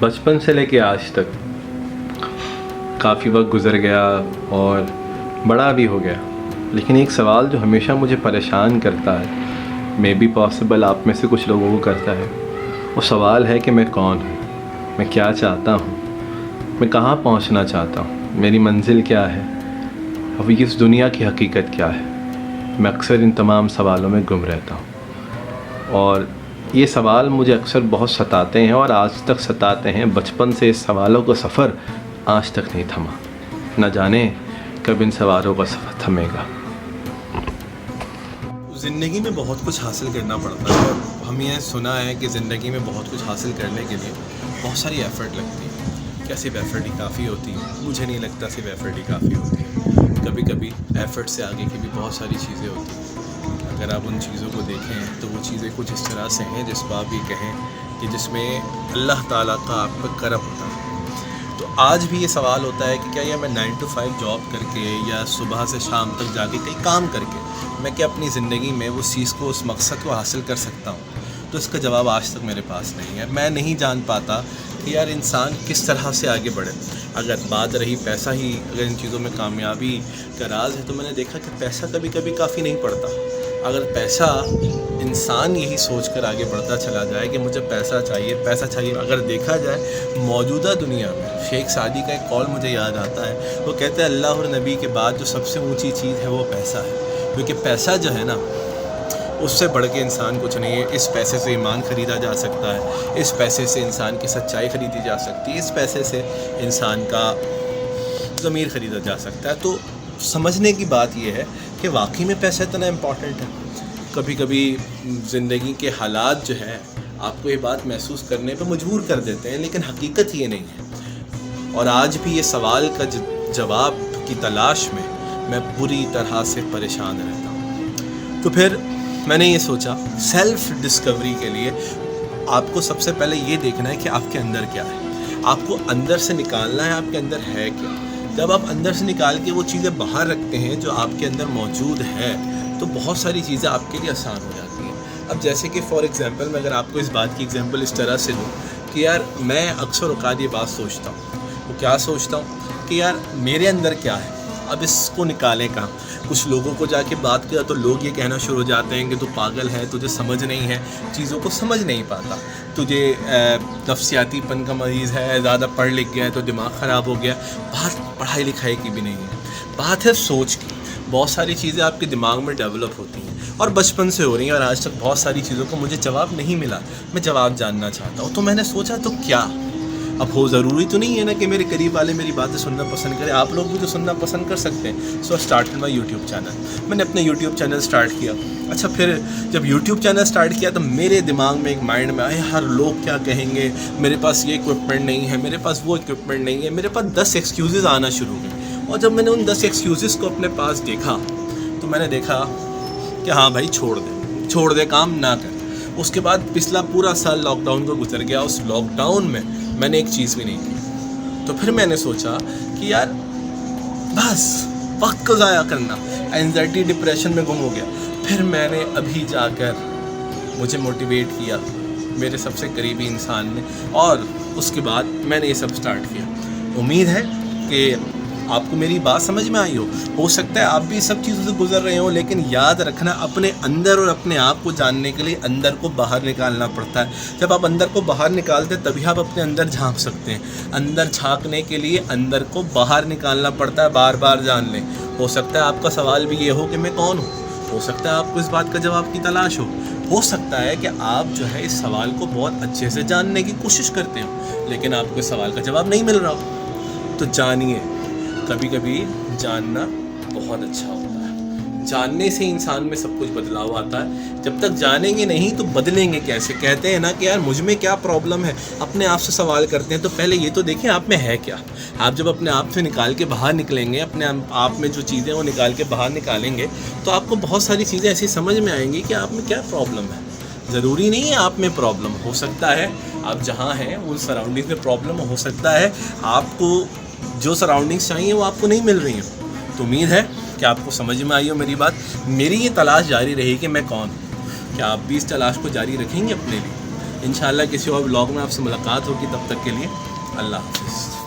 बचपन से लेके आज तक काफ़ी वक्त गुज़र गया और बड़ा भी हो गया, लेकिन एक सवाल जो हमेशा मुझे परेशान करता है, मे बी पॉसिबल आप में से कुछ लोगों को करता है, वो सवाल है कि मैं कौन हूँ, मैं क्या चाहता हूँ, मैं कहाँ पहुँचना चाहता हूँ, मेरी मंजिल क्या है, अब इस दुनिया की हकीकत क्या है। मैं अक्सर इन तमाम सवालों में गुम रहता हूँ और ये सवाल मुझे अक्सर बहुत सताते हैं और आज तक सताते हैं। बचपन से इस सवालों का सफ़र आज तक नहीं थमा, न जाने कब इन सवालों का सफ़र थमेगा। ज़िंदगी में बहुत कुछ हासिल करना पड़ता है और हम ये सुना है कि ज़िंदगी में बहुत कुछ हासिल करने के लिए बहुत सारी एफ़र्ट लगती है। क्या सिर्फ एफ़र्ट ही काफ़ी होती है? मुझे नहीं लगता सिर्फ एफ़र्ट ही काफ़ी होती है। कभी कभी एफ़र्ट से आगे की भी बहुत सारी चीज़ें होती हैं। अगर आप उन चीज़ों को देखें तो वो चीज़ें कुछ इस तरह से हैं जिस पर आप ये कहें कि जिसमें अल्लाह ताला का आप पर करम होता है। तो आज भी ये सवाल होता है कि क्या ये मैं 9 to 5 जॉब करके या सुबह से शाम तक जाके कहीं काम करके मैं क्या अपनी ज़िंदगी में उस चीज़ को, उस मकसद को हासिल कर सकता हूँ? तो इसका जवाब आज तक मेरे पास नहीं है। मैं नहीं जान पाता कि यार इंसान किस तरह से आगे बढ़े। अगर बात रही पैसा ही, अगर इन चीज़ों में कामयाबी का राज है, तो मैंने देखा कि पैसा कभी कभी काफ़ी नहीं पड़ता। अगर पैसा, इंसान यही सोच कर आगे बढ़ता चला जाए कि मुझे पैसा चाहिए, पैसा चाहिए। अगर देखा जाए मौजूदा दुनिया में, शेख सादी का एक कॉल मुझे याद आता है। वो कहते हैं अल्लाह और नबी के बाद जो सबसे ऊंची चीज़ है वो पैसा है, क्योंकि पैसा जो है ना, उससे बढ़ के इंसान कुछ नहीं है। इस पैसे से ईमान ख़रीदा जा सकता है, इस पैसे से इंसान की सच्चाई ख़रीदी जा सकती है, इस पैसे से इंसान का ज़मीर ख़रीदा जा सकता है। तो समझने की बात यह है कि वाकई में पैसा इतना इम्पॉर्टेंट है। कभी कभी ज़िंदगी के हालात जो है आपको ये बात महसूस करने पर मजबूर कर देते हैं, लेकिन हकीकत ये नहीं है। और आज भी ये सवाल का जवाब की तलाश में मैं बुरी तरह से परेशान रहता हूँ। तो फिर मैंने ये सोचा, सेल्फ़ डिस्कवरी के लिए आपको सबसे पहले ये देखना है कि आपके अंदर क्या है। आपको अंदर से निकालना है आपके अंदर है क्या। जब आप अंदर से निकाल के वो चीज़ें बाहर रखते हैं जो आपके अंदर मौजूद है, तो बहुत सारी चीज़ें आपके लिए आसान हो जाती हैं। अब जैसे कि फॉर एग्ज़ाम्पल मैं अगर आपको इस बात की एग्ज़ाम्पल इस तरह से दूँ कि यार मैं अक्सर औकात ये बात सोचता हूँ, वो क्या सोचता हूँ कि यार मेरे अंदर क्या है, अब इसको निकालें कहाँ। कुछ लोगों को जाके बात किया तो लोग ये कहना शुरू हो जाते हैं कि तू पागल है, तुझे समझ नहीं है, चीज़ों को समझ नहीं पाता, तुझे नफ्सियातीपन का मरीज़ है, ज़्यादा पढ़ लिख गया है तो दिमाग ख़राब हो गया। बात पढ़ाई लिखाई की भी नहीं है, बात है सोच की। बहुत सारी चीज़ें आपके दिमाग में डेवलप होती हैं और बचपन से हो रही हैं, और आज तक बहुत सारी चीज़ों को मुझे जवाब नहीं मिला। मैं जवाब जानना चाहता हूँ। तो मैंने सोचा तो क्या, अब हो ज़रूरी तो नहीं है ना कि मेरे करीब वाले मेरी बातें सुनना पसंद करें, आप लोग भी तो सुनना पसंद कर सकते हैं। So started my YouTube channel. मैंने अपना यूट्यूब चैनल स्टार्ट किया। अच्छा, फिर जब यूट्यूब चैनल स्टार्ट किया तो मेरे दिमाग में एक माइंड में आया, हर लोग क्या कहेंगे, मेरे पास ये इक्विपमेंट नहीं है, मेरे पास वो इक्विपमेंट नहीं है, मेरे पास 10 एक्सक्यूज़ आना शुरू हुए। और जब मैंने उन 10 एक्सक्यूज़ को अपने पास देखा तो मैंने देखा कि हाँ भाई, छोड़ दे, काम ना कर। उसके बाद पिछला पूरा साल लॉकडाउन को गुजर गया। उस लॉकडाउन में मैंने एक चीज़ भी नहीं की। तो फिर मैंने सोचा कि यार बस वक्त को ज़ाया करना, एंजाइटी डिप्रेशन में गुम हो गया। फिर मैंने अभी जाकर, मुझे मोटिवेट किया मेरे सबसे करीबी इंसान ने, और उसके बाद मैंने ये सब स्टार्ट किया। उम्मीद है कि आपको मेरी बात समझ में आई हो सकता है आप भी सब चीज़ों से गुजर रहे हो, लेकिन याद रखना, अपने अंदर और अपने आप को जानने के लिए अंदर को बाहर निकालना पड़ता है। जब आप अंदर को बाहर निकालते हैं तभी आप अपने अंदर झांक सकते हैं। अंदर झांकने के लिए अंदर को बाहर निकालना पड़ता है, बार बार जान लें। हो सकता है आपका सवाल भी ये हो कि मैं कौन हूँ, हो सकता है आपको इस बात का जवाब की तलाश हो सकता है कि आप जो है इस सवाल को बहुत अच्छे से जानने की कोशिश करते हो, लेकिन आपको इस सवाल का जवाब नहीं मिल रहा हो। तो जानिए, कभी कभी जानना बहुत अच्छा होता है। जानने से इंसान में सब कुछ बदलाव आता है। जब तक जानेंगे नहीं तो बदलेंगे कैसे। कहते हैं ना कि यार मुझ में क्या प्रॉब्लम है, अपने आप से सवाल करते हैं तो पहले ये तो देखें आप में है क्या। आप जब अपने आप से निकाल के बाहर निकलेंगे, अपने आप में जो चीज़ें वो निकाल के बाहर निकालेंगे, तो आपको बहुत सारी चीज़ें ऐसी समझ में आएंगी कि आप में क्या प्रॉब्लम है। ज़रूरी नहीं है आप में प्रॉब्लम, हो सकता है आप जहाँ हैं उन सराउंडिंग में प्रॉब्लम हो सकता है आपको जो सराउंडिंग्स चाहिए वो आपको नहीं मिल रही हो। तो उम्मीद है कि आपको समझ में आई हो मेरी बात। मेरी ये तलाश जारी रही कि मैं कौन हूँ। क्या आप भी इस तलाश को जारी रखेंगे अपने लिए? انشاءاللہ کسی اور بلاگ میں آپ سے ملاقات ہوگی، تب تک کے لیے اللہ حافظ.